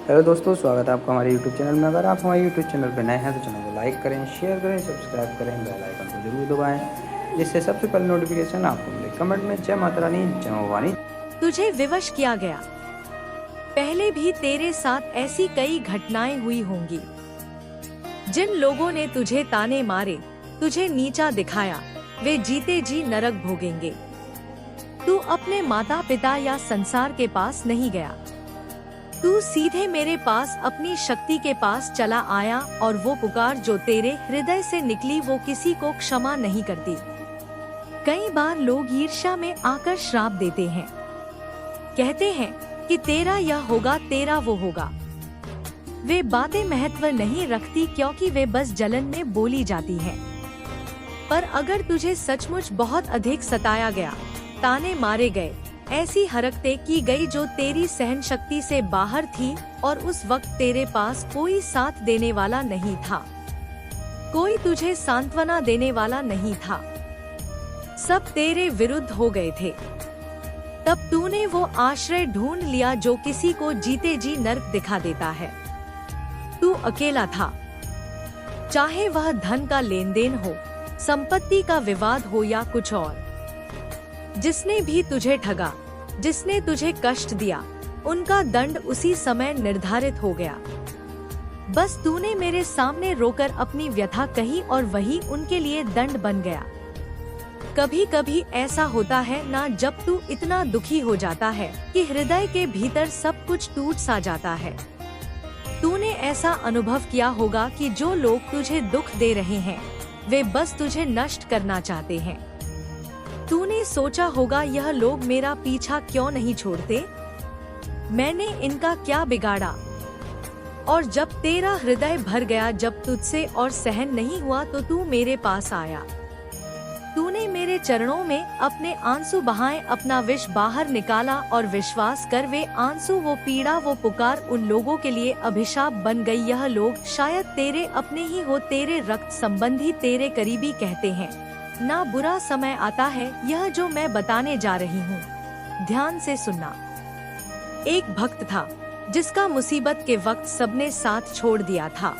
Hello दोस्तों, स्वागत है आपका हमारे यूट्यूब चैनल में। अगर आप हमारे यूट्यूब चैनल पर नए हैं तो चैनल को लाइक करें, शेयर करें, सब्सक्राइब करें, बेल आइकन को जरूर दबाएं जिससे सबसे पहले नोटिफिकेशन आपको मिले। कमेंट में जय माता रानी, जय भवानी। तुझे विवश किया गया। पहले भी तेरे साथ ऐसी कई घटनाएं हुई होंगी। जिन लोगों ने तुझे ताने मारे, तुझे नीचा दिखाया, वे जीते जी नरक भोगेंगे। तू अपने माता पिता या संसार के पास नहीं गया। तू सीधे मेरे पास अपनी शक्ति के पास चला आया, और वो पुकार जो तेरे हृदय से निकली वो किसी को क्षमा नहीं करती। कई बार लोग ईर्ष्या में आकर श्राप देते हैं, कहते हैं कि तेरा यह होगा, तेरा वो होगा। वे बातें महत्व नहीं रखती क्योंकि वे बस जलन में बोली जाती हैं। पर अगर तुझे सचमुच बहुत अधिक सताया गया, ताने मारे गए, ऐसी हरकतें की गई जो तेरी सहन शक्ति से बाहर थी, और उस वक्त तेरे पास कोई साथ देने वाला नहीं था, कोई तुझे सांत्वना देने वाला नहीं था, सब तेरे विरुद्ध हो गए थे, तब तूने वो आश्रय ढूंढ लिया जो किसी को जीते जी नर्क दिखा देता है। तू अकेला था, चाहे वह धन का लेन देन हो, संपत्ति का विवाद हो या कुछ और। जिसने भी तुझे ठगा, जिसने तुझे कष्ट दिया, उनका दंड उसी समय निर्धारित हो गया। बस तूने मेरे सामने रोकर अपनी व्यथा कही और वही उनके लिए दंड बन गया। कभी कभी ऐसा होता है ना, जब तू इतना दुखी हो जाता है कि हृदय के भीतर सब कुछ टूट सा जाता है। तूने ऐसा अनुभव किया होगा कि जो लोग तुझे दुख दे रहे हैं, वे बस तुझे नष्ट करना चाहते हैं। तूने सोचा होगा, यह लोग मेरा पीछा क्यों नहीं छोड़ते, मैंने इनका क्या बिगाड़ा। और जब तेरा हृदय भर गया, जब तुझसे और सहन नहीं हुआ, तो तू मेरे पास आया। तूने मेरे चरणों में अपने आंसू बहाए, अपना विष बाहर निकाला, और विश्वास कर वे आंसू, वो पीड़ा, वो पुकार उन लोगों के लिए अभिशाप बन गई। यह लोग शायद तेरे अपने ही हो, तेरे रक्त संबंधी, तेरे करीबी कहते हैं ना, बुरा समय आता है। यह जो मैं बताने जा रही हूँ, ध्यान से सुनना। एक भक्त था जिसका मुसीबत के वक्त सबने साथ छोड़ दिया था।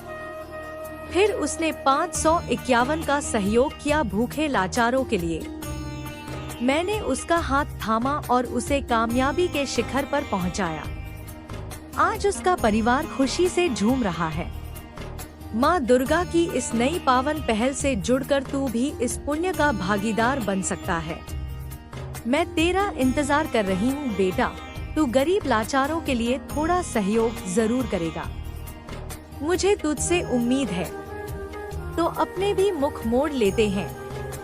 फिर उसने 551 का सहयोग किया भूखे लाचारों के लिए। मैंने उसका हाथ थामा और उसे कामयाबी के शिखर पर पहुंचाया। आज उसका परिवार खुशी से झूम रहा है। माँ दुर्गा की इस नई पावन पहल से जुड़कर तू भी इस पुण्य का भागीदार बन सकता है। मैं तेरा इंतजार कर रही हूँ बेटा, तू गरीब लाचारों के लिए थोड़ा सहयोग जरूर करेगा। मुझे तुझसे उम्मीद है। तो अपने भी मुख मोड़ लेते हैं।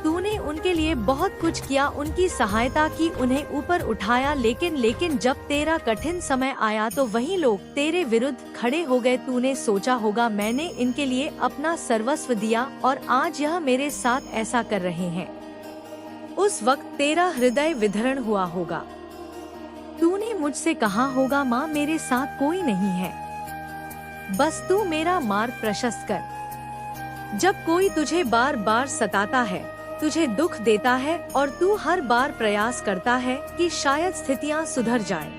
तूने उनके लिए बहुत कुछ किया, उनकी सहायता की, उन्हें ऊपर उठाया, लेकिन जब तेरा कठिन समय आया तो वही लोग तेरे विरुद्ध खड़े हो गए। तूने सोचा होगा, मैंने इनके लिए अपना सर्वस्व दिया और आज यह मेरे साथ ऐसा कर रहे हैं। उस वक्त तेरा हृदय विदरण हुआ होगा। तूने मुझसे कहा होगा, माँ मेरे साथ कोई नहीं है, बस तू मेरा मार्ग प्रशस्त कर। जब कोई तुझे बार बार सताता है, तुझे दुख देता है, और तू हर बार प्रयास करता है कि शायद स्थितियां सुधर जाए,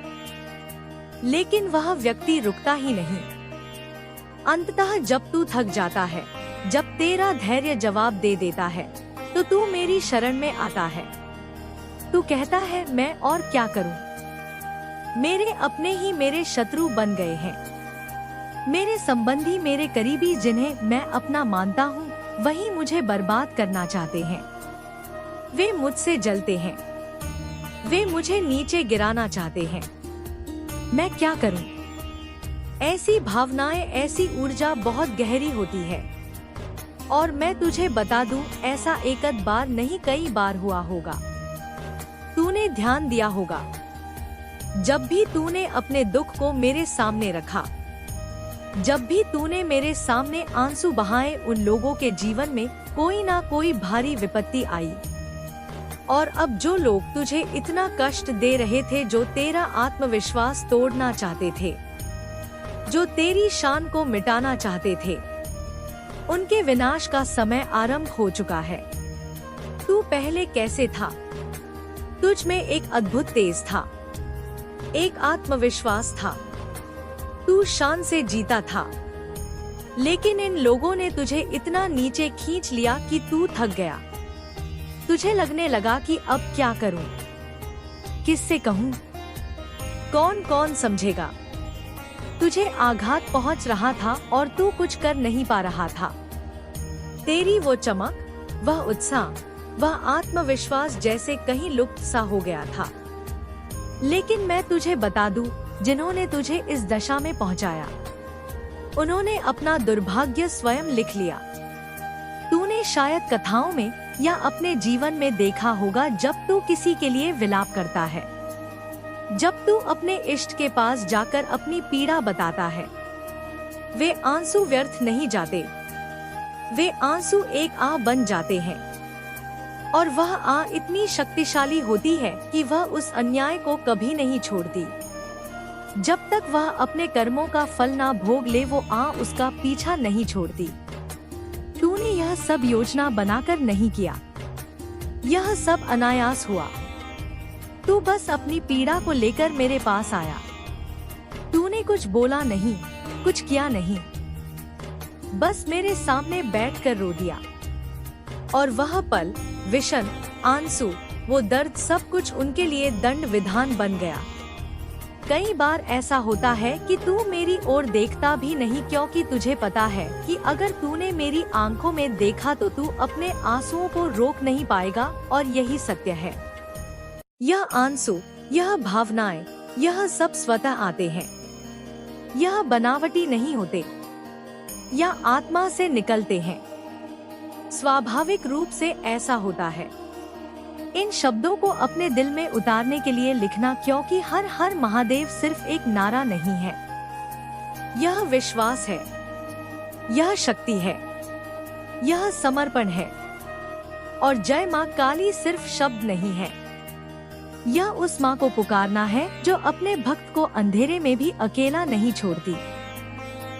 लेकिन वह व्यक्ति रुकता ही नहीं। अंततः जब तू थक जाता है, जब तेरा धैर्य जवाब दे देता है, तो तू मेरी शरण में आता है। तू कहता है, मैं और क्या करूं? मेरे अपने ही मेरे शत्रु बन गए हैं। मेरे संबंधी, मेरे करीबी, जिन्हें मैं अपना मानता हूँ, वही मुझे बर्बाद करना चाहते हैं। वे मुझसे जलते हैं, वे मुझे नीचे गिराना चाहते हैं। मैं क्या करूं? ऐसी भावनाएं, ऐसी ऊर्जा बहुत गहरी होती है। और मैं तुझे बता दूं, ऐसा एक आध बार नहीं, कई बार हुआ होगा। तूने ध्यान दिया होगा, जब भी तूने अपने दुख को मेरे सामने रखा, जब भी तूने मेरे सामने आंसू बहाए, उन लोगों के जीवन में कोई ना कोई भारी विपत्ति आई। और अब जो लोग तुझे इतना कष्ट दे रहे थे, जो तेरा आत्मविश्वास तोड़ना चाहते थे, जो तेरी शान को मिटाना चाहते थे, उनके विनाश का समय आरंभ हो चुका है। तू पहले कैसे था? तुझ में एक अद्भुत तेज था, एक आत्मविश्वास था, तू शान से जीता था, लेकिन इन लोगों ने तुझे इतना नीचे खींच लिया कि तू थक गया। तुझे लगने लगा कि अब क्या करूं, किससे कहूं, कौन कौन समझेगा। तुझे आघात पहुंच रहा था और तू कुछ कर नहीं पा रहा था। तेरी वो चमक, वह उत्साह, वह आत्मविश्वास जैसे कहीं लुप्त सा हो गया था। लेकिन मैं तुझे बता दूं, जिन्होंने तुझे इस दशा में पहुंचाया, उन्होंने अपना दुर्भाग्य स्वयं लिख लिया। तूने शायद कथाओं में या अपने जीवन में देखा होगा, जब तू किसी के लिए विलाप करता है, जब तू अपने इष्ट के पास जाकर अपनी पीड़ा बताता है, वे आंसू व्यर्थ नहीं जाते। वे आंसू एक आह बन जाते हैं, और वह आह इतनी शक्तिशाली होती है कि वह उस अन्याय को कभी नहीं छोड़ती। जब तक वह अपने कर्मों का फल ना भोग ले, वो आह उसका पीछा नहीं छोड़ती। तूने यह सब योजना बनाकर नहीं किया, यह सब अनायास हुआ। तू बस अपनी पीड़ा को लेकर मेरे पास आया। तूने कुछ बोला नहीं, कुछ किया नहीं, बस मेरे सामने बैठकर रो दिया। और वह पल, विषण, आंसू, वो दर्द, सब कुछ उनके लिए दंड विधान बन गया। कई बार ऐसा होता है कि तू मेरी ओर देखता भी नहीं, क्योंकि तुझे पता है कि अगर तूने मेरी आंखों में देखा तो तू अपने आंसुओं को रोक नहीं पाएगा। और यही सत्य है। यह आंसू, यह भावनाएं, यह सब स्वतः आते हैं। यह बनावटी नहीं होते या आत्मा से निकलते हैं। स्वाभाविक रूप से ऐसा होता है। इन शब्दों को अपने दिल में उतारने के लिए लिखना, क्योंकि हर हर महादेव सिर्फ एक नारा नहीं है। यह विश्वास है, यह शक्ति है, यह समर्पण है। और जय माँ काली सिर्फ शब्द नहीं है, यह उस माँ को पुकारना है जो अपने भक्त को अंधेरे में भी अकेला नहीं छोड़ती।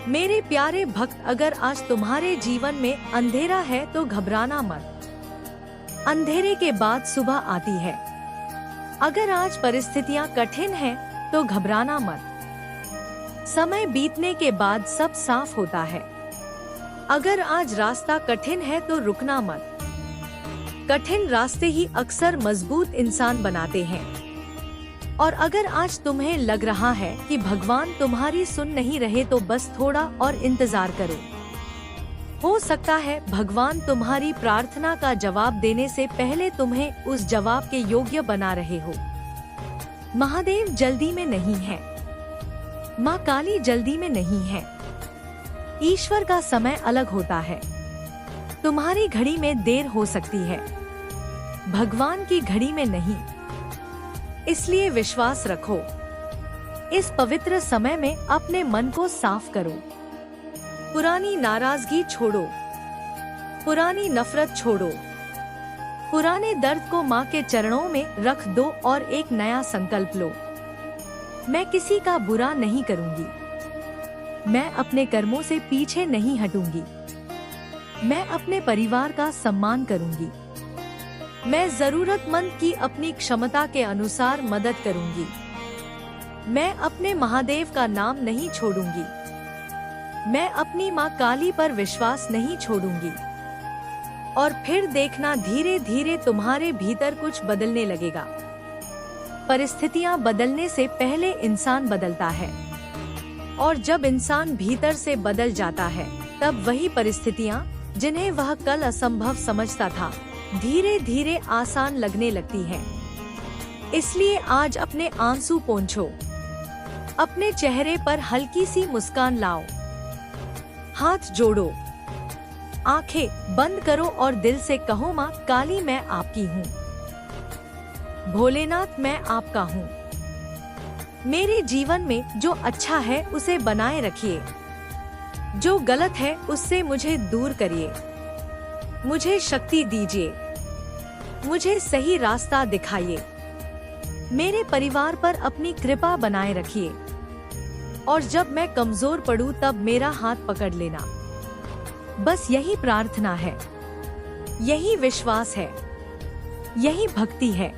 मेरे प्यारे भक्त, अगर आज तुम्हारे जीवन में अंधेरा है तो घबराना मत। अंधेरे के बाद सुबह आती है। अगर आज परिस्थितियां कठिन हैं तो घबराना मत। समय बीतने के बाद सब साफ होता है। अगर आज रास्ता कठिन है तो रुकना मत। कठिन रास्ते ही अक्सर मजबूत इंसान बनाते हैं। और अगर आज तुम्हें लग रहा है कि भगवान तुम्हारी सुन नहीं रहे, तो बस थोड़ा और इंतजार करो। हो सकता है भगवान तुम्हारी प्रार्थना का जवाब देने से पहले तुम्हें उस जवाब के योग्य बना रहे हो। महादेव जल्दी में नहीं है, माँ काली जल्दी में नहीं है। ईश्वर का समय अलग होता है। तुम्हारी घड़ी में देर हो सकती है, भगवान की घड़ी में नहीं। इसलिए विश्वास रखो। इस पवित्र समय में अपने मन को साफ करो। पुरानी नाराजगी छोड़ो, पुरानी नफरत छोड़ो, पुराने दर्द को माँ के चरणों में रख दो और एक नया संकल्प लो। मैं किसी का बुरा नहीं करूंगी, मैं अपने कर्मों से पीछे नहीं हटूंगी, मैं अपने परिवार का सम्मान करूंगी, मैं जरूरतमंद की अपनी क्षमता के अनुसार मदद करूंगी, मैं अपने महादेव का नाम नहीं छोड़ूंगी, मैं अपनी माँ काली पर विश्वास नहीं छोड़ूंगी। और फिर देखना, धीरे धीरे तुम्हारे भीतर कुछ बदलने लगेगा। परिस्थितियाँ बदलने से पहले इंसान बदलता है, और जब इंसान भीतर से बदल जाता है, तब वही परिस्थितियाँ जिन्हें वह कल असंभव समझता था, धीरे धीरे आसान लगने लगती हैं। इसलिए आज अपने आंसू पोंछो, अपने चेहरे पर हल्की सी मुस्कान लाओ, हाथ जोड़ो, आंखें बंद करो और दिल से कहो, माँ काली मैं आपकी हूँ, भोलेनाथ मैं आपका हूँ। मेरे जीवन में जो अच्छा है उसे बनाए रखिए, जो गलत है उससे मुझे दूर करिए। मुझे शक्ति दीजिए, मुझे सही रास्ता दिखाइए। मेरे परिवार पर अपनी कृपा बनाए रखिए, और जब मैं कमजोर पड़ूं तब मेरा हाथ पकड़ लेना। बस यही प्रार्थना है, यही विश्वास है, यही भक्ति है,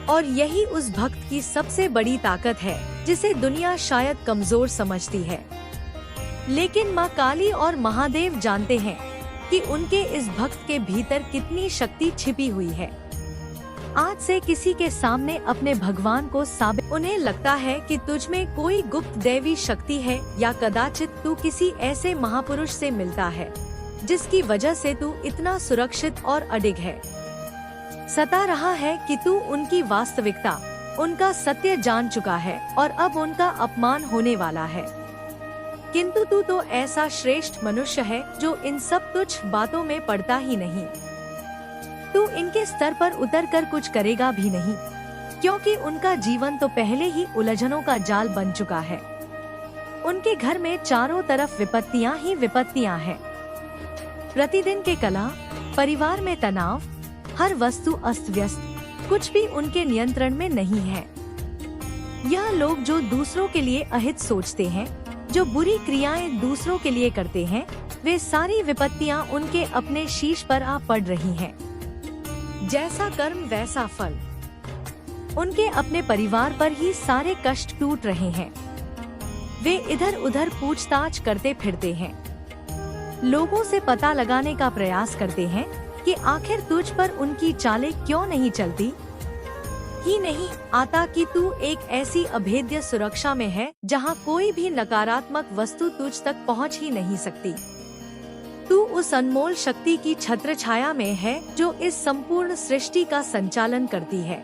और यही उस भक्त की सबसे बड़ी ताकत है जिसे दुनिया शायद कमजोर समझती है। लेकिन माँ काली और महादेव जानते हैं कि उनके इस भक्त के भीतर कितनी शक्ति छिपी हुई है। आज से किसी के सामने अपने भगवान को साबित, उन्हें लगता है कि तुझ में कोई गुप्त दैवी शक्ति है या कदाचित तू किसी ऐसे महापुरुष से मिलता है जिसकी वजह से तू इतना सुरक्षित और अडिग है। सता रहा है कि तू उनकी वास्तविकता, उनका सत्य जान चुका है और अब उनका अपमान होने वाला है। किंतु तू तो ऐसा श्रेष्ठ मनुष्य है जो इन सब तुच्छ बातों में पड़ता ही नहीं। तू इनके स्तर पर उतरकर कुछ करेगा भी नहीं, क्योंकि उनका जीवन तो पहले ही उलझनों का जाल बन चुका है। उनके घर में चारों तरफ विपत्तियां ही विपत्तियां हैं। प्रतिदिन के कलह, परिवार में तनाव, हर वस्तु अस्त व्यस्त, कुछ भी उनके नियंत्रण में नहीं है। यह लोग जो दूसरों के लिए अहित सोचते हैं, जो बुरी क्रियाएं दूसरों के लिए करते हैं, वे सारी विपत्तियां उनके अपने शीश पर आ पड़ रही हैं। जैसा कर्म वैसा फल। उनके अपने परिवार पर ही सारे कष्ट टूट रहे हैं। वे इधर उधर पूछताछ करते फिरते हैं, लोगों से पता लगाने का प्रयास करते हैं कि आखिर तुझ पर उनकी चालें क्यों नहीं चलती। ही नहीं आता कि तू एक ऐसी अभेद्य सुरक्षा में है जहां कोई भी नकारात्मक वस्तु तुझ तक पहुंच ही नहीं सकती। तू उस अनमोल शक्ति की छत्र छाया में है जो इस संपूर्ण सृष्टि का संचालन करती है।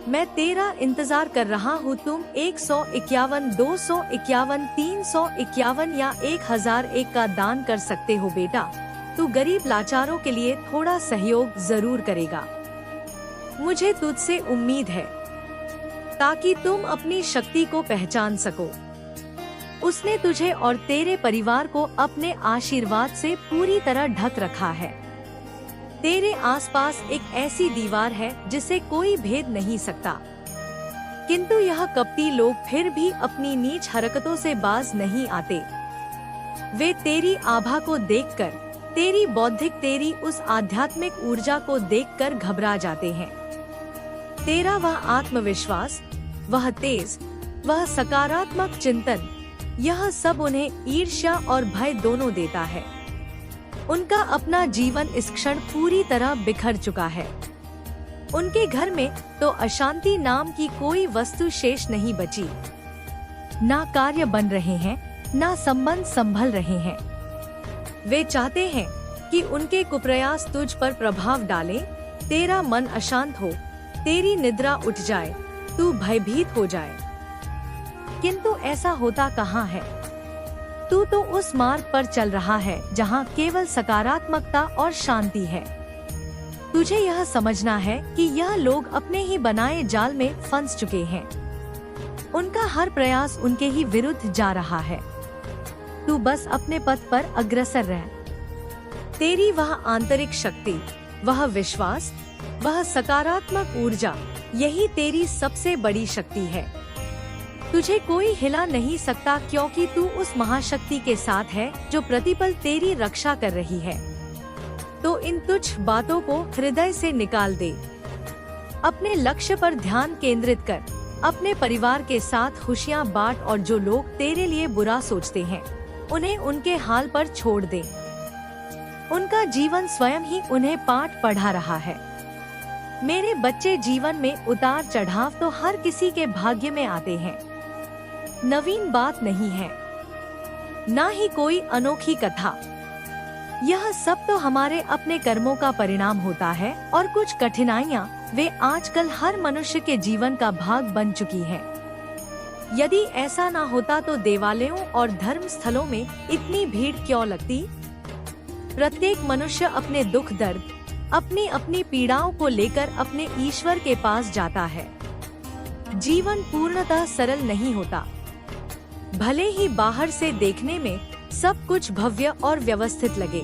मैं तेरा इंतजार कर रहा हूँ। तुम 151, 251, 351 या 1001 का दान कर सकते हो बेटा। तू गरीब लाचारों के लिए थोड़ा सहयोग जरूर करेगा। मुझे तुझसे उम्मीद है ताकि तुम अपनी शक्ति को पहचान सको। उसने तुझे और तेरे परिवार को अपने आशीर्वाद से पूरी तरह ढक रखा है। तेरे आसपास एक ऐसी दीवार है जिसे कोई भेद नहीं सकता। किंतु यह कपटी लोग फिर भी अपनी नीच हरकतों से बाज नहीं आते। वे तेरी आभा को देखकर, तेरी बौद्धिक, तेरी उस आध्यात्मिक ऊर्जा को देखकर घबरा जाते हैं। तेरा वह आत्मविश्वास, वह तेज, वह सकारात्मक चिंतन, यह सब उन्हें ईर्ष्या और भय दोनों देता है। उनका अपना जीवन इस क्षण पूरी तरह बिखर चुका है। उनके घर में तो अशांति नाम की कोई वस्तु शेष नहीं बची। ना कार्य बन रहे हैं, ना संबंध संभल रहे हैं। वे चाहते हैं कि उनके कुप्रयास तुझ पर प्रभाव डालें, तेरा मन अशांत हो, तेरी निद्रा उठ जाए, तू भयभीत हो जाए। किंतु ऐसा होता कहाँ है? तू तो उस मार्ग पर चल रहा है जहाँ केवल सकारात्मकता और शांति है। तुझे यह समझना है कि यह लोग अपने ही बनाए जाल में फंस चुके हैं। उनका हर प्रयास उनके ही विरुद्ध जा रहा है। तू बस अपने पथ पर अग्रसर रह। तेरी वह आंतरिक शक्ति, वह विश्वास, वह सकारात्मक ऊर्जा, यही तेरी सबसे बड़ी शक्ति है। तुझे कोई हिला नहीं सकता, क्योंकि तू उस महाशक्ति के साथ है जो प्रतिपल तेरी रक्षा कर रही है। तो इन तुच्छ बातों को हृदय से निकाल दे। अपने लक्ष्य पर ध्यान केंद्रित कर। अपने परिवार के साथ खुशियां बांट और जो लोग तेरे लिए बुरा सोचते हैं उन्हें उनके हाल पर छोड़ दे। उनका जीवन स्वयं ही उन्हें पाठ पढ़ा रहा है। मेरे बच्चे, जीवन में उतार चढ़ाव तो हर किसी के भाग्य में आते हैं। नवीन बात नहीं है, ना ही कोई अनोखी कथा। यह सब तो हमारे अपने कर्मों का परिणाम होता है और कुछ कठिनाइयाँ वे आजकल हर मनुष्य के जीवन का भाग बन चुकी हैं। यदि ऐसा ना होता तो देवालयों और धर्म स्थलों में इतनी भीड़ क्यों लगती? प्रत्येक मनुष्य अपने दुख दर्द, अपनी अपनी पीड़ाओं को लेकर अपने ईश्वर के पास जाता है। जीवन पूर्णतः सरल नहीं होता। भले ही बाहर से देखने में सब कुछ भव्य और व्यवस्थित लगे।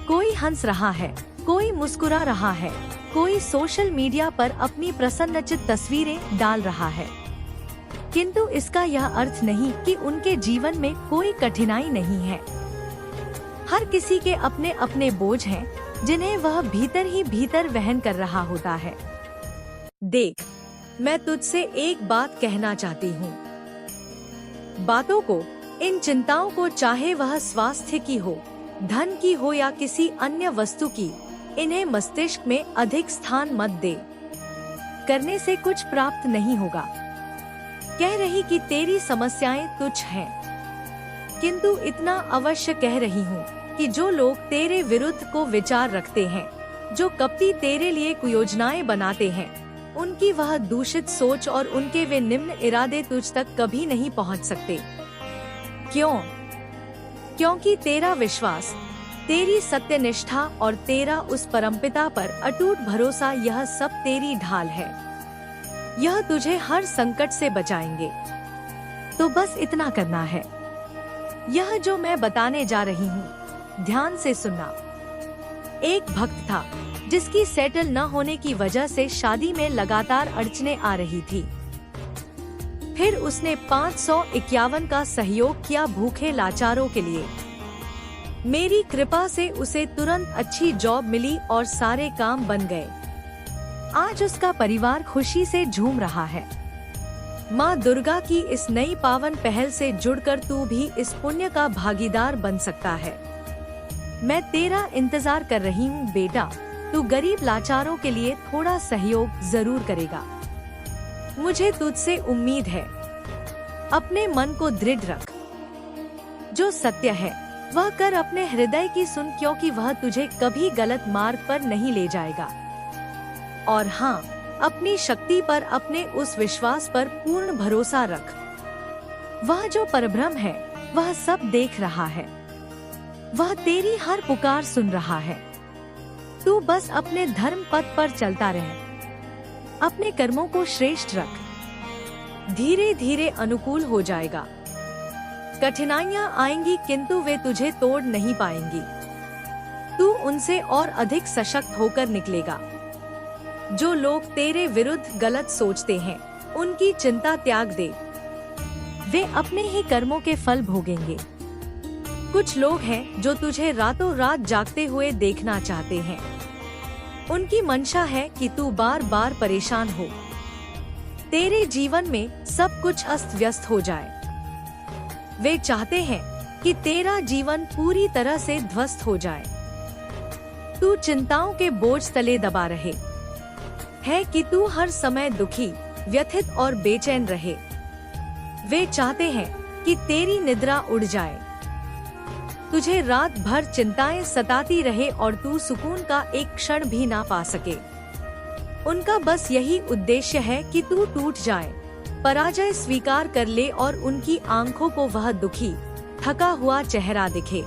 कोई हंस रहा है, कोई मुस्कुरा रहा है, कोई सोशल मीडिया पर अपनी प्रसन्नचित तस्वीरें डाल रहा है। किंतु इसका यह अर्थ नहीं कि उनके जीवन में कोई कठिनाई नहीं है। हर किसी के अपने अपने बोझ हैं जिन्हें वह भीतर ही भीतर वहन कर रहा होता है। देख, मैं तुझसे एक बात कहना चाहती हूँ। बातों को, इन चिंताओं को, चाहे वह स्वास्थ्य की हो, धन की हो या किसी अन्य वस्तु की, इन्हें मस्तिष्क में अधिक स्थान मत दे। करने से कुछ प्राप्त नहीं होगा। कह रही कि तेरी समस्याएं तुच्छ हैं, किंतु इतना अवश्य कह रही हूँ कि जो लोग तेरे विरुद्ध को विचार रखते हैं, जो कपटी तेरे लिए कुयोजनाएं बनाते हैं, उनकी वह दूषित सोच और उनके वे निम्न इरादे तुझ तक कभी नहीं पहुँच सकते। क्यों? क्योंकि तेरा विश्वास, तेरी सत्यनिष्ठा और तेरा उस परमपिता पर अटूट भरोसा, यह सब तेरी ढाल है। यह तुझे हर संकट से बचाएंगे। तो बस इतना करना है। यह जो मैं बताने जा रही हूँ, ध्यान से सुनना। एक भक्त था जिसकी सेटल न होने की वजह से शादी में लगातार अड़चने आ रही थी। फिर उसने 551 का सहयोग किया भूखे लाचारों के लिए। मेरी कृपा से उसे तुरंत अच्छी जॉब मिली और सारे काम बन गए। आज उसका परिवार खुशी से झूम रहा है। माँ दुर्गा की इस नई पावन पहल से जुड़कर तू भी इस पुण्य का भागीदार बन सकता है। मैं तेरा इंतजार कर रही हूँ बेटा। तू गरीब लाचारों के लिए थोड़ा सहयोग जरूर करेगा। मुझे तुझसे उम्मीद है। अपने मन को दृढ़ रख। जो सत्य है वह कर, अपने हृदय की सुन, क्योंकि वह तुझे कभी गलत मार्ग पर नहीं ले जाएगा। और हाँ, अपनी शक्ति पर, अपने उस विश्वास पर पूर्ण भरोसा रख। वह जो परब्रह्म है वह सब देख रहा है। वह तेरी हर पुकार सुन रहा है। तू बस अपने धर्म पथ पर चलता रहे। अपने कर्मों को श्रेष्ठ रख। धीरे धीरे अनुकूल हो जाएगा। कठिनाइयां आएंगी किंतु वे तुझे तोड़ नहीं पाएंगी। तू उनसे और अधिक सशक्त होकर निकलेगा। जो लोग तेरे विरुद्ध गलत सोचते हैं, उनकी चिंता त्याग दे। वे अपने ही कर्मों के फल भोगेंगे। कुछ लोग हैं जो तुझे रातों रात जागते हुए देखना चाहते हैं। उनकी मंशा है कि तू बार बार परेशान हो, तेरे जीवन में सब कुछ अस्त व्यस्त हो जाए। वे चाहते हैं कि तेरा जीवन पूरी तरह से ध्वस्त हो जाए। तू चिंताओं के बोझ तले दबा रहे है कि तू हर समय दुखी, व्यथित और बेचैन रहे। वे चाहते हैं कि तेरी निद्रा उड़ जाए, तुझे रात भर चिंताएं सताती रहे और तू सुकून का एक क्षण भी ना पा सके। उनका बस यही उद्देश्य है कि तू टूट जाए, पराजय स्वीकार कर ले और उनकी आंखों को वह दुखी, थका हुआ चेहरा दिखे।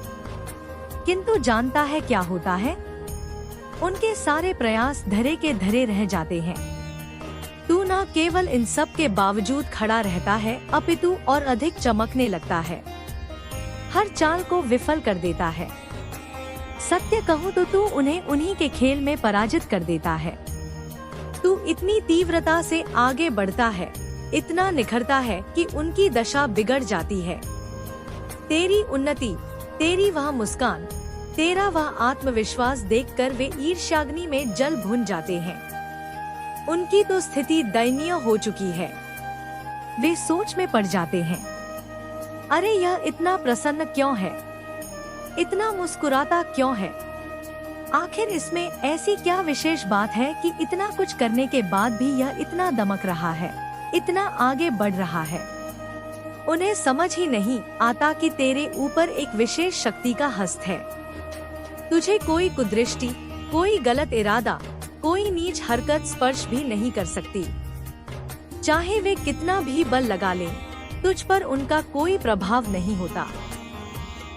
किंतु जानता है क्या होता है? उनके सारे प्रयास धरे के धरे रह जाते हैं। तू न केवल इन सब के बावजूद खड़ा रहता है, अपितु और अधिक चमकने लगता है। हर चाल को विफल कर देता है। सत्य कहूँ तो तू उन्हें उन्हीं के खेल में पराजित कर देता है। तू इतनी तीव्रता से आगे बढ़ता है, इतना निखरता है कि उनकी दशा बिगड़ जाती है। तेरी उन्नति, तेरी वह मुस्कान, तेरा वह आत्मविश्वास देखकर वे ईर्ष्याग्नि में जल भुन जाते हैं। उनकी तो स्थिति दयनीय हो चुकी है। वे सोच में पड़ जाते हैं, अरे यह इतना प्रसन्न क्यों है, इतना मुस्कुराता क्यों है? आखिर इसमें ऐसी क्या विशेष बात है कि इतना कुछ करने के बाद भी यह इतना दमक रहा है, इतना आगे बढ़ रहा है? उन्हें समझ ही नहीं आता कि तेरे ऊपर एक विशेष शक्ति का हस्त है। तुझे कोई कुदृष्टि, कोई गलत इरादा, कोई नीच हरकत स्पर्श भी नहीं कर सकती। चाहे वे कितना भी बल लगा लें, तुझ पर उनका कोई प्रभाव नहीं होता।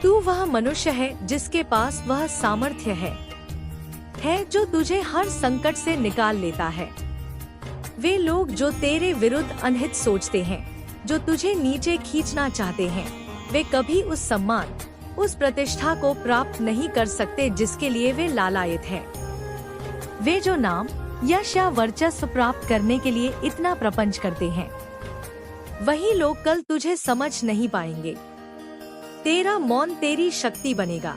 तू वह मनुष्य है जिसके पास वह सामर्थ्य है जो तुझे हर संकट से निकाल लेता है। वे लोग जो तेरे विरुद्ध अनहित सोचते हैं, जो तुझे नीचे खींचना चाहते हैं, वे कभी उस सम्मान, उस प्रतिष्ठा को प्राप्त नहीं कर सकते जिसके लिए वे लालायित हैं। वे जो नाम, यश या वर्चस्व प्राप्त करने के लिए इतना प्रपंच करते हैं, वही लोग कल तुझे समझ नहीं पाएंगे। तेरा मौन तेरी शक्ति बनेगा,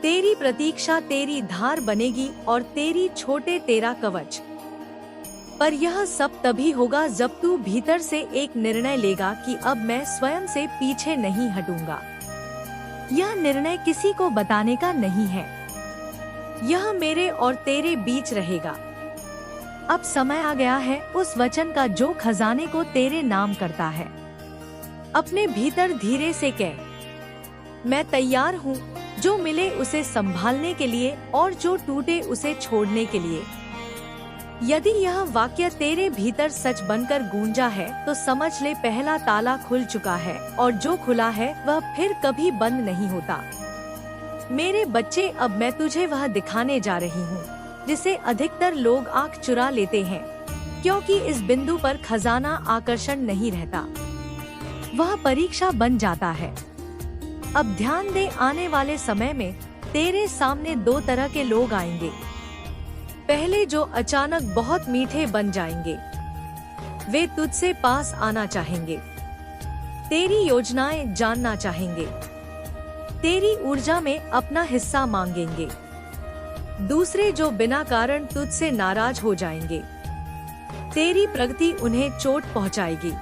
तेरी प्रतीक्षा तेरी धार बनेगी और तेरी छोटे तेरा कवच। पर यह सब तभी होगा जब तू भीतर से एक निर्णय लेगा कि अब मैं स्वयं से पीछे नहीं हटूंगा। यह निर्णय किसी को बताने का नहीं है, यह मेरे और तेरे बीच रहेगा। अब समय आ गया है उस वचन का जो खजाने को तेरे नाम करता है। अपने भीतर धीरे से कह, मैं तैयार हूँ, जो मिले उसे संभालने के लिए और जो टूटे उसे छोड़ने के लिए। यदि यह वाक्य तेरे भीतर सच बनकर गूंजा है तो समझ ले पहला ताला खुल चुका है और जो खुला है वह फिर कभी बंद नहीं होता। मेरे बच्चे, अब मैं तुझे वह दिखाने जा रही हूँ जिसे अधिकतर लोग आंख चुरा लेते हैं, क्योंकि इस बिंदु पर खजाना आकर्षण नहीं रहता, वह परीक्षा बन जाता है। अब ध्यान दे, आने वाले समय में तेरे सामने दो तरह के लोग आएंगे। पहले जो अचानक बहुत मीठे बन जाएंगे, वे तुझसे पास आना चाहेंगे, तेरी योजनाएं जानना चाहेंगे, तेरी ऊर्जा में अपना हिस्सा मांगेंगे। दूसरे जो बिना कारण तुझसे नाराज हो जाएंगे, तेरी प्रगति उन्हें चोट पहुंचाएगी,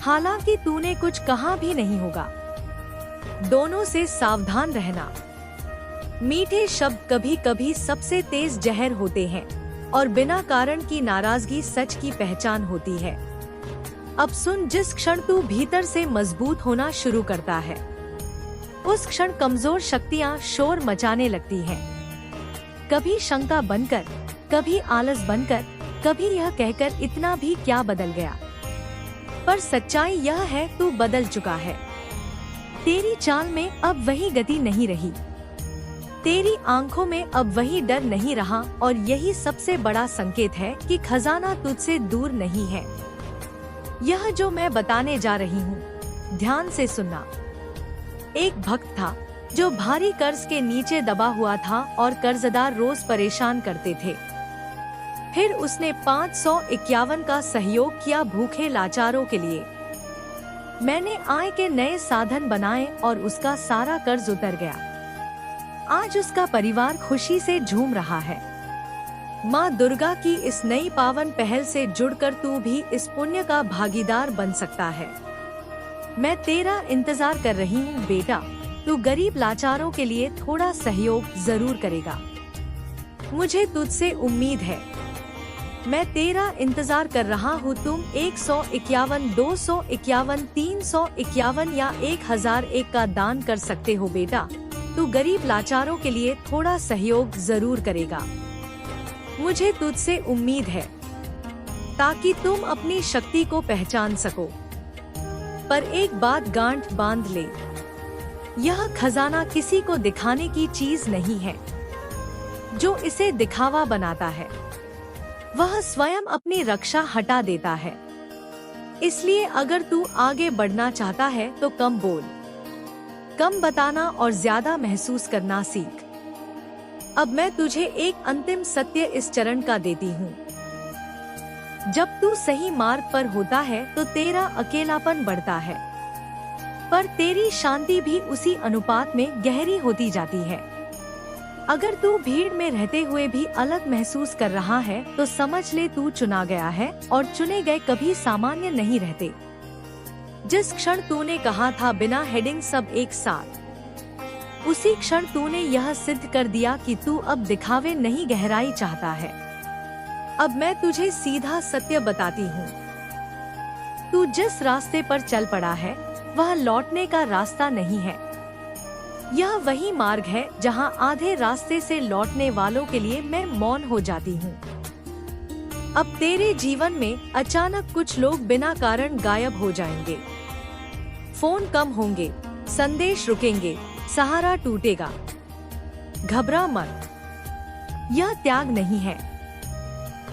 हालांकि तूने कुछ कहा भी नहीं होगा। दोनों से सावधान रहना। मीठे शब्द कभी कभी सबसे तेज जहर होते हैं और बिना कारण की नाराजगी सच की पहचान होती है। अब सुन, जिस क्षण तू भीतर से मजबूत होना शुरू करता है, उस क्षण कमजोर शक्तियां शोर मचाने लगती हैं। कभी शंका बनकर, कभी आलस बनकर, कभी यह कहकर इतना भी क्या बदल गया। पर सच्चाई यह है, तू बदल चुका है। तेरी चाल में अब वही गति नहीं रही, तेरी आंखों में अब वही डर नहीं रहा, और यही सबसे बड़ा संकेत है कि खजाना तुझसे दूर नहीं है। यह जो मैं बताने जा रही हूँ, ध्यान से सुनना। एक भक्त था जो भारी कर्ज के नीचे दबा हुआ था और कर्जदार रोज परेशान करते थे। फिर उसने 551 का सहयोग किया भूखे लाचारों के लिए। मैंने आय के नए साधन बनाए और उसका सारा कर्ज उतर गया। आज उसका परिवार खुशी से झूम रहा है। माँ दुर्गा की इस नई पावन पहल से जुड़कर तू भी इस पुण्य का भागीदार बन सकता है। मैं तेरा इंतजार कर रही हूँ बेटा, तू गरीब लाचारों के लिए थोड़ा सहयोग जरूर करेगा। मुझे तुझसे उम्मीद है। मैं तेरा इंतजार कर रहा हूँ। तुम 151, 251, 351 या 1001 का दान कर सकते हो बेटा। तू गरीब लाचारों के लिए थोड़ा सहयोग जरूर करेगा। मुझे तुझसे उम्मीद है, ताकि तुम अपनी शक्ति को पहचान सको। पर एक बात गांठ बांध ले, यह खजाना किसी को दिखाने की चीज नहीं है। जो इसे दिखावा बनाता है, वह स्वयं अपनी रक्षा हटा देता है। इसलिए अगर तू आगे बढ़ना चाहता है तो कम बोल, कम बताना और ज्यादा महसूस करना सीख। अब मैं तुझे एक अंतिम सत्य इस चरण का देती हूँ। जब तू सही मार्ग पर होता है तो तेरा अकेलापन बढ़ता है, पर तेरी शांति भी उसी अनुपात में गहरी होती जाती है। अगर तू भीड़ में रहते हुए भी अलग महसूस कर रहा है तो समझ ले तू चुना गया है, और चुने गए कभी सामान्य नहीं रहते। जिस क्षण तूने कहा था बिना हेडिंग सब एक साथ, उसी क्षण तूने यह सिद्ध कर दिया कि तू अब दिखावे नहीं गहराई चाहता है। अब मैं तुझे सीधा सत्य बताती हूँ। तू जिस रास्ते पर चल पड़ा है वह लौटने का रास्ता नहीं है। यह वही मार्ग है जहाँ आधे रास्ते से लौटने वालों के लिए मैं मौन हो जाती हूँ। अब तेरे जीवन में अचानक कुछ लोग बिना कारण गायब हो जाएंगे। फोन कम होंगे, संदेश रुकेंगे, सहारा टूटेगा। घबरा मत, यह त्याग नहीं है,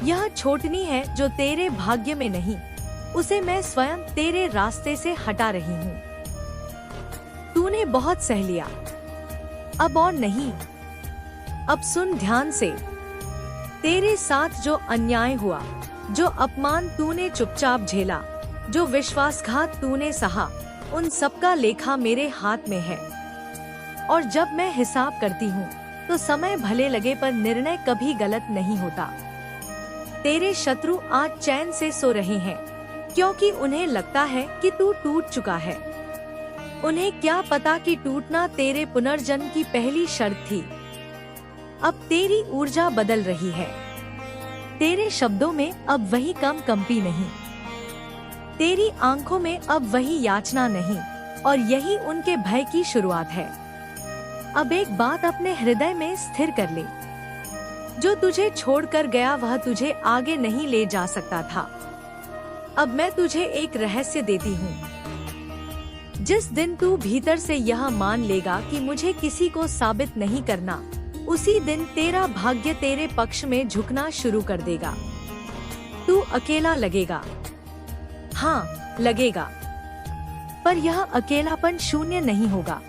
यह छोटनी है जो तेरे भाग्य में नहीं, उसे मैं स्वयं तेरे रास्ते से हटा रही हूँ। तूने बहुत सह लिया, अब और नहीं। अब सुन ध्यान से। तेरे साथ जो अन्याय हुआ, जो अपमान तूने चुपचाप झेला, जो विश्वासघात तूने सहा, उन सबका लेखा मेरे हाथ में है। और जब मैं हिसाब करती हूँ तो समय भले लगे पर निर्णय कभी गलत नहीं होता। तेरे शत्रु आज चैन से सो रहे हैं, क्योंकि उन्हें लगता है कि तू टूट चुका है। उन्हें क्या पता कि टूटना तेरे पुनर्जन्म की पहली शर्त थी। अब तेरी ऊर्जा बदल रही है। तेरे शब्दों में अब वही कंपी नहीं, तेरी आंखों में अब वही याचना नहीं, और यही उनके भय की शुरुआत है। अब एक बात अपने हृदय में स्थिर कर ले, जो तुझे छोड़कर गया वह तुझे आगे नहीं ले जा सकता था। अब मैं तुझे एक रहस्य देती हूँ। जिस दिन तू भीतर से यह मान लेगा कि मुझे किसी को साबित नहीं करना, उसी दिन तेरा भाग्य तेरे पक्ष में झुकना शुरू कर देगा। तू अकेला लगेगा, हाँ लगेगा, पर यह अकेलापन शून्य नहीं होगा।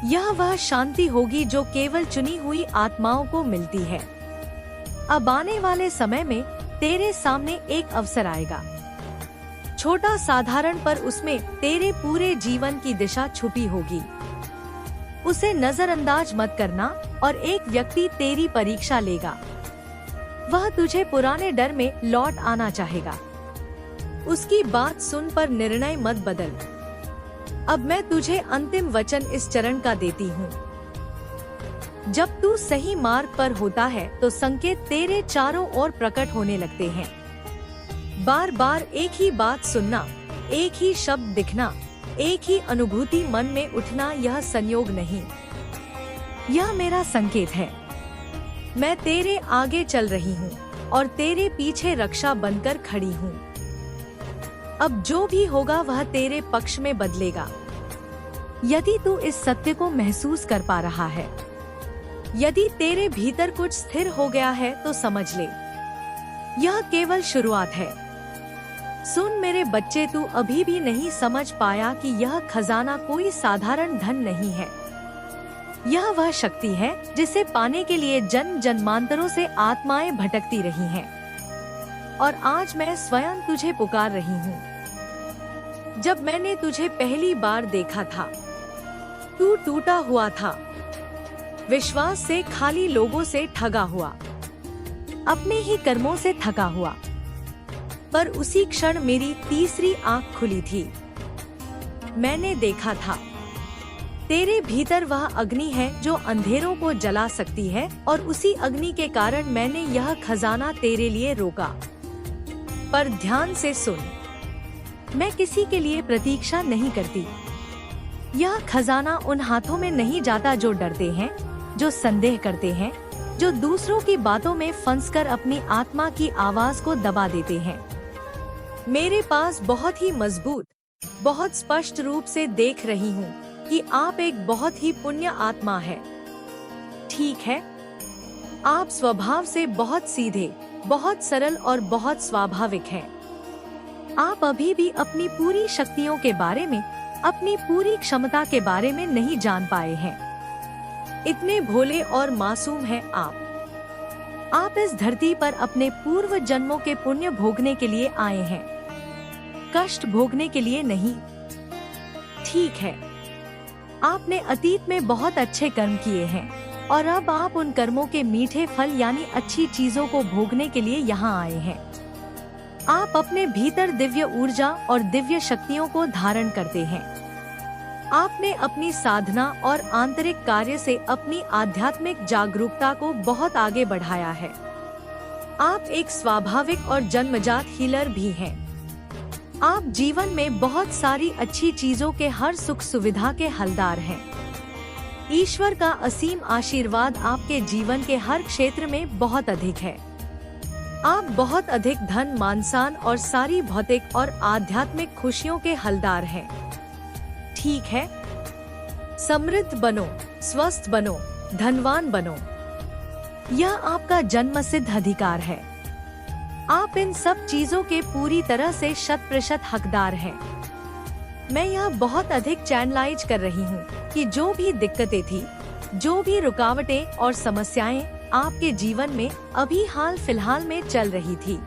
यह वह शांति होगी जो केवल चुनी हुई आत्माओं को मिलती है। अब आने वाले समय में तेरे सामने एक अवसर आएगा, छोटा साधारण, पर उसमें तेरे पूरे जीवन की दिशा छुपी होगी। उसे नजरअंदाज मत करना, और एक व्यक्ति तेरी परीक्षा लेगा। वह तुझे पुराने डर में लौट आना चाहेगा। उसकी बात सुन पर निर्णय मत बदल। अब मैं तुझे अंतिम वचन इस चरण का देती हूँ। जब तू सही मार्ग पर होता है तो संकेत तेरे चारों ओर प्रकट होने लगते हैं। बार बार एक ही बात सुनना, एक ही शब्द दिखना, एक ही अनुभूति मन में उठना, यह संयोग नहीं, यह मेरा संकेत है। मैं तेरे आगे चल रही हूँ और तेरे पीछे रक्षा बनकर खड़ी हूँ। अब जो भी होगा वह तेरे पक्ष में बदलेगा। यदि तू इस सत्य को महसूस कर पा रहा है, यदि तेरे भीतर कुछ स्थिर हो गया है, तो समझ ले, यह केवल शुरुआत है। सुन मेरे बच्चे, तू अभी भी नहीं समझ पाया कि यह खजाना कोई साधारण धन नहीं है। यह वह शक्ति है जिसे पाने के लिए जन्म जन्मांतरों से आत्माएं भटकती रही हैं। और आज मैं स्वयं तुझे पुकार रही हूँ। जब मैंने तुझे पहली बार देखा था, तू टूटा हुआ था, विश्वास से खाली, लोगों से ठगा हुआ, अपने ही कर्मों से थका हुआ। पर उसी क्षण मेरी तीसरी आंख खुली थी। मैंने देखा था, तेरे भीतर वह अग्नि है जो अंधेरों को जला सकती है, और उसी अग्नि के कारण मैंने यह खजाना तेरे लिए रोका। पर ध्यान से सुन, मैं किसी के लिए प्रतीक्षा नहीं करती। यह खजाना उन हाथों में नहीं जाता जो डरते हैं, जो संदेह करते हैं, जो दूसरों की बातों में फंसकर अपनी आत्मा की आवाज को दबा देते हैं। मेरे पास बहुत ही मजबूत, बहुत स्पष्ट रूप से देख रही हूँ कि आप एक बहुत ही पुण्य आत्मा है। ठीक है, आप स्वभाव से बहुत सीधे, बहुत सरल और बहुत स्वाभाविक हैं। आप अभी भी अपनी पूरी शक्तियों के बारे में, अपनी पूरी क्षमता के बारे में नहीं जान पाए हैं। इतने भोले और मासूम हैं आप। आप इस धरती पर अपने पूर्व जन्मों के पुण्य भोगने के लिए आए हैं, कष्ट भोगने के लिए नहीं। ठीक है, आपने अतीत में बहुत अच्छे कर्म किए हैं, और अब आप उन कर्मों के मीठे फल यानी अच्छी चीजों को भोगने के लिए यहाँ आए हैं। आप अपने भीतर दिव्य ऊर्जा और दिव्य शक्तियों को धारण करते हैं। आपने अपनी साधना और आंतरिक कार्य से अपनी आध्यात्मिक जागरूकता को बहुत आगे बढ़ाया है। आप एक स्वाभाविक और जन्मजात हीलर भी हैं। आप जीवन में बहुत सारी अच्छी चीजों के हर सुख सुविधा के हलदार हैं। ईश्वर का असीम आशीर्वाद आपके जीवन के हर क्षेत्र में बहुत अधिक है। आप बहुत अधिक धन, मान-सम्मान और सारी भौतिक और आध्यात्मिक खुशियों के हलदार हैं। ठीक है, समृद्ध बनो, स्वस्थ बनो, धनवान बनो। यह आपका जन्मसिद्ध अधिकार है। आप इन सब चीजों के पूरी तरह से 100% हकदार हैं। मैं यह बहुत अधिक चैनलाइज कर रही हूँ कि जो भी दिक्कतें थी, जो भी रुकावटें और समस्याएं आपके जीवन में अभी हाल फिलहाल में चल रही थी,